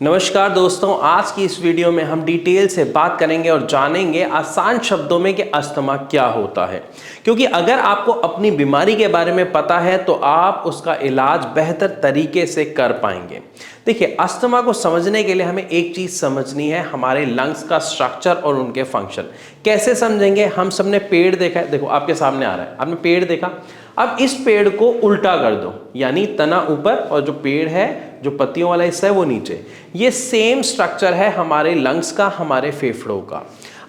नमस्कार दोस्तों, आज की इस वीडियो में हम डिटेल से बात करेंगे और जानेंगे आसान शब्दों में कि अस्थमा क्या होता है। क्योंकि अगर आपको अपनी बीमारी के बारे में पता है तो आप उसका इलाज बेहतर तरीके से कर पाएंगे। देखिए, अस्थमा को समझने के लिए हमें एक चीज़ समझनी है, हमारे लंग्स का स्ट्रक्चर और उनके फंक्शन। कैसे समझेंगे? हम सबने पेड़ देखा है, देखो आपके सामने आ रहा है, आपने पेड़ देखा। अब इस पेड़ को उल्टा कर दो, यानी तना ऊपर और जो पेड़ है, जो पत्तियों वाला हिस्सा है वो नीचे। ये सेम स्ट्रक्चर है हमारे लंग्स का, हमारे फेफड़ों का।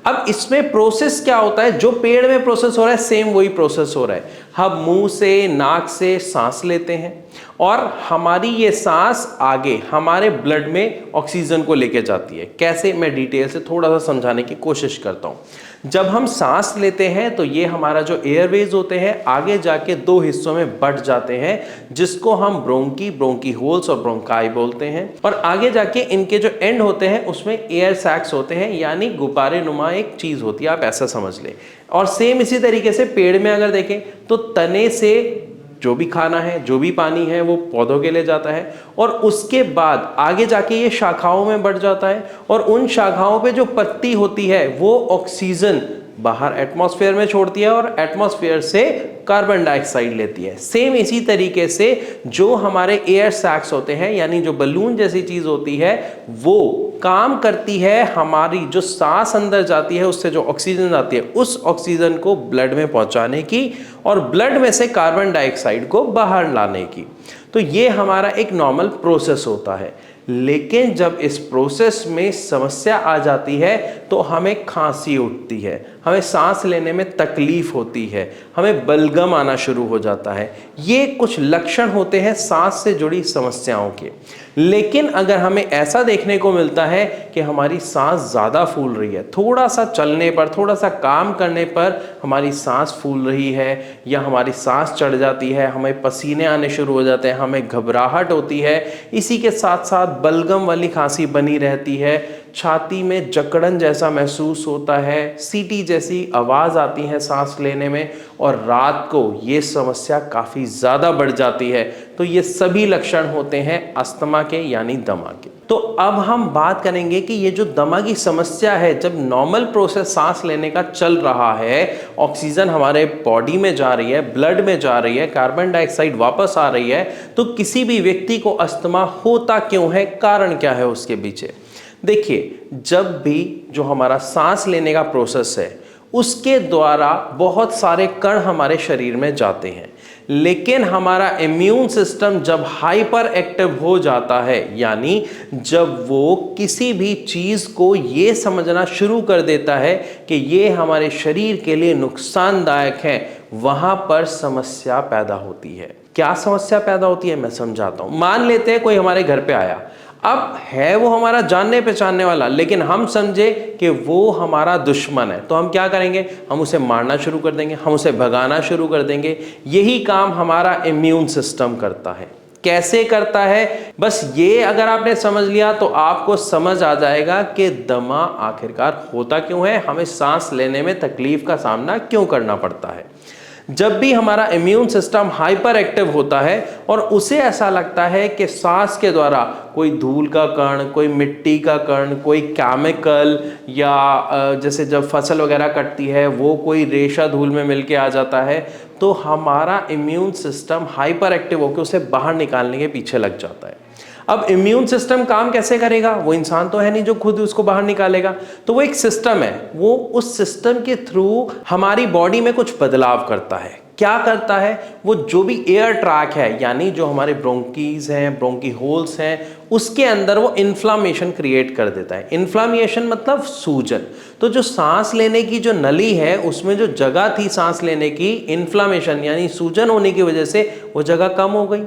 अब इसमें प्रोसेस क्या होता है? जो पेड़ में प्रोसेस हो रहा है सेम वही प्रोसेस हो रहा है। हम मुंह से, नाक से सांस लेते हैं और हमारी ये सांस आगे हमारे ब्लड में ऑक्सीजन को लेके जाती है। कैसे? मैं डिटेल से थोड़ा सा समझाने की कोशिश करता हूँ। जब हम सांस लेते हैं तो ये हमारा जो एयरवेज होते हैं आगे जाके दो हिस्सों में बंट जाते हैं, जिसको हम ब्रोंकी होल्स और ब्रोंकाई बोलते हैं। और आगे जाके इनके जो एंड होते हैं उसमें एयर सैक्स होते हैं, यानी गुब्बारे नुमा एक चीज होती है, आप ऐसा समझ लें। और सेम इसी तरीके से पेड़ में अगर देखें तो तने से जो भी खाना है, जो भी पानी है, वो पौधों के लिए जाता है और उसके बाद आगे जाके ये शाखाओं में बढ़ जाता है और उन शाखाओं पे जो पत्ती होती है वो ऑक्सीजन बाहर एटमॉस्फेयर में छोड़ती है और एटमॉस्फेयर से कार्बन डाइऑक्साइड लेती है। सेम इसी तरीके से जो हमारे एयर सैक्स होते हैं, यानी जो बलून जैसी चीज होती है, वो काम करती है हमारी जो सांस अंदर जाती है उससे जो ऑक्सीजन आती है उस ऑक्सीजन को ब्लड में पहुंचाने की और ब्लड में से कार्बन डाइऑक्साइड को बाहर लाने की। तो ये हमारा एक नॉर्मल प्रोसेस होता है। लेकिन जब इस प्रोसेस में समस्या आ जाती है तो हमें खांसी उठती है, हमें सांस लेने में तकलीफ होती है, हमें बलगम आना शुरू हो जाता है। ये कुछ लक्षण होते हैं सांस से जुड़ी समस्याओं के। लेकिन अगर हमें ऐसा देखने को मिलता है कि हमारी सांस ज़्यादा फूल रही है, थोड़ा सा चलने पर, थोड़ा सा काम करने पर हमारी सांस फूल रही है या हमारी सांस चढ़ जाती है, हमें पसीने आने शुरू हो जाते हैं, हमें घबराहट होती है, इसी के साथ साथ बलगम वाली खांसी बनी रहती है, छाती में जकड़न जैसा महसूस होता है, सीटी जैसी आवाज़ आती है सांस लेने में और रात को ये समस्या काफ़ी ज़्यादा बढ़ जाती है, तो ये सभी लक्षण होते हैं अस्थमा के, यानी दमा के। तो अब हम बात करेंगे कि ये जो दमा की समस्या है, जब नॉर्मल प्रोसेस सांस लेने का चल रहा है, ऑक्सीजन हमारे बॉडी में जा रही है, ब्लड में जा रही है, कार्बन डाइऑक्साइड वापस आ रही है, तो किसी भी व्यक्ति को अस्थमा होता क्यों है, कारण क्या है उसके पीछे? देखिए, जब भी जो हमारा सांस लेने का प्रोसेस है उसके द्वारा बहुत सारे कण हमारे शरीर में जाते हैं, लेकिन हमारा इम्यून सिस्टम जब हाइपर एक्टिव हो जाता है, यानी जब वो किसी भी चीज़ को ये समझना शुरू कर देता है कि ये हमारे शरीर के लिए नुकसानदायक है, वहाँ पर समस्या पैदा होती है। क्या समस्या पैदा होती है मैं समझाता हूँ। मान लेते हैं कोई हमारे घर पे आया, अब है वो हमारा जानने पहचानने वाला, लेकिन हम समझे कि वो हमारा दुश्मन है, तो हम क्या करेंगे? हम उसे मारना शुरू कर देंगे, हम उसे भगाना शुरू कर देंगे। यही काम हमारा इम्यून सिस्टम करता है। कैसे करता है? बस ये अगर आपने समझ लिया तो आपको समझ आ जाएगा कि दमा आखिरकार होता क्यों है, हमें सांस लेने में तकलीफ का सामना क्यों करना पड़ता है। जब भी हमारा इम्यून सिस्टम हाइपर एक्टिव होता है और उसे ऐसा लगता है कि सांस के द्वारा कोई धूल का कण, कोई मिट्टी का कण, कोई केमिकल, या जैसे जब फसल वगैरह कटती है वो कोई रेशा धूल में मिलके आ जाता है, तो हमारा इम्यून सिस्टम हाइपर एक्टिव होकर उसे बाहर निकालने के पीछे लग जाता है। अब इम्यून सिस्टम काम कैसे करेगा? वो इंसान तो है नहीं जो खुद उसको बाहर निकालेगा, तो वो एक सिस्टम है, वो उस सिस्टम के थ्रू हमारी बॉडी में कुछ बदलाव करता है। क्या करता है? वो जो भी एयर ट्रैक है, यानी जो हमारे ब्रोंकीज हैं, ब्रोंकी होल्स हैं, उसके अंदर वो इन्फ्लामेशन क्रिएट कर देता है। इन्फ्लामेशन मतलब सूजन। तो जो सांस लेने की जो नली है उसमें जो जगह थी सांस लेने की, इन्फ्लामेशन यानी सूजन होने की वजह से वो जगह कम हो गई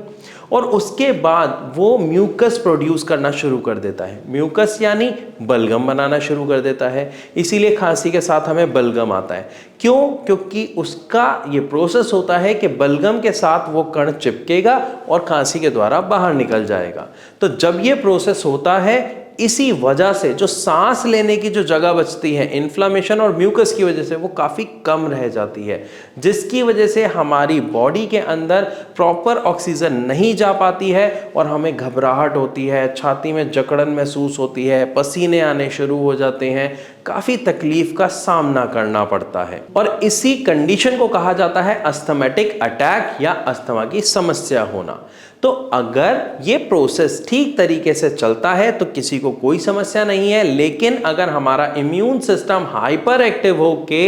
और उसके बाद वो म्यूकस प्रोड्यूस करना शुरू कर देता है। म्यूकस यानी बलगम बनाना शुरू कर देता है, इसीलिए खांसी के साथ हमें बलगम आता है। क्यों? क्योंकि उसका ये प्रोसेस होता है कि बलगम के साथ वो कण चिपकेगा और खांसी के द्वारा बाहर निकल जाएगा। तो जब ये प्रोसेस होता है, इसी वजह से जो सांस लेने की जो जगह बचती है, इन्फ्लामेशन और म्यूकस की वजह से वो काफ़ी कम रह जाती है, जिसकी वजह से हमारी बॉडी के अंदर प्रॉपर ऑक्सीजन नहीं जा पाती है और हमें घबराहट होती है, छाती में जकड़न महसूस होती है, पसीने आने शुरू हो जाते हैं, काफ़ी तकलीफ का सामना करना पड़ता है। और इसी कंडीशन को कहा जाता है अस्थमैटिक अटैक या अस्थमा की समस्या होना। तो अगर ये प्रोसेस ठीक तरीके से चलता है तो किसी को कोई समस्या नहीं है, लेकिन अगर हमारा इम्यून सिस्टम हाइपर एक्टिव होके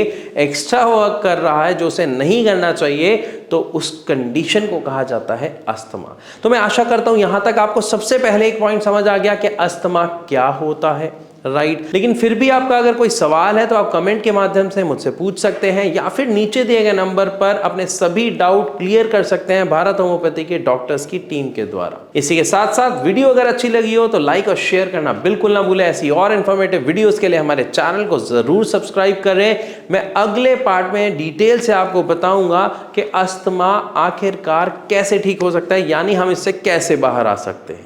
एक्स्ट्रा वर्क कर रहा है जो उसे नहीं करना चाहिए, तो उस कंडीशन को कहा जाता है अस्थमा। तो मैं आशा करता हूं यहां तक आपको सबसे पहले एक पॉइंट समझ आ गया कि अस्थमा क्या होता है, राइट। लेकिन फिर भी आपका अगर कोई सवाल है तो आप कमेंट के माध्यम से मुझसे पूछ सकते हैं या फिर नीचे दिए गए नंबर पर अपने सभी डाउट क्लियर कर सकते हैं भारत होम्योपैथी के डॉक्टर्स की टीम के द्वारा। इसी के साथ साथ वीडियो अगर अच्छी लगी हो तो लाइक और शेयर करना बिल्कुल ना भूलें। ऐसी और इन्फॉर्मेटिव वीडियोस के लिए हमारे चैनल को जरूर सब्सक्राइब करें। मैं अगले पार्ट में डिटेल से आपको बताऊंगा कि अस्थमा आखिरकार कैसे ठीक हो सकता है, यानी हम इससे कैसे बाहर आ सकते हैं।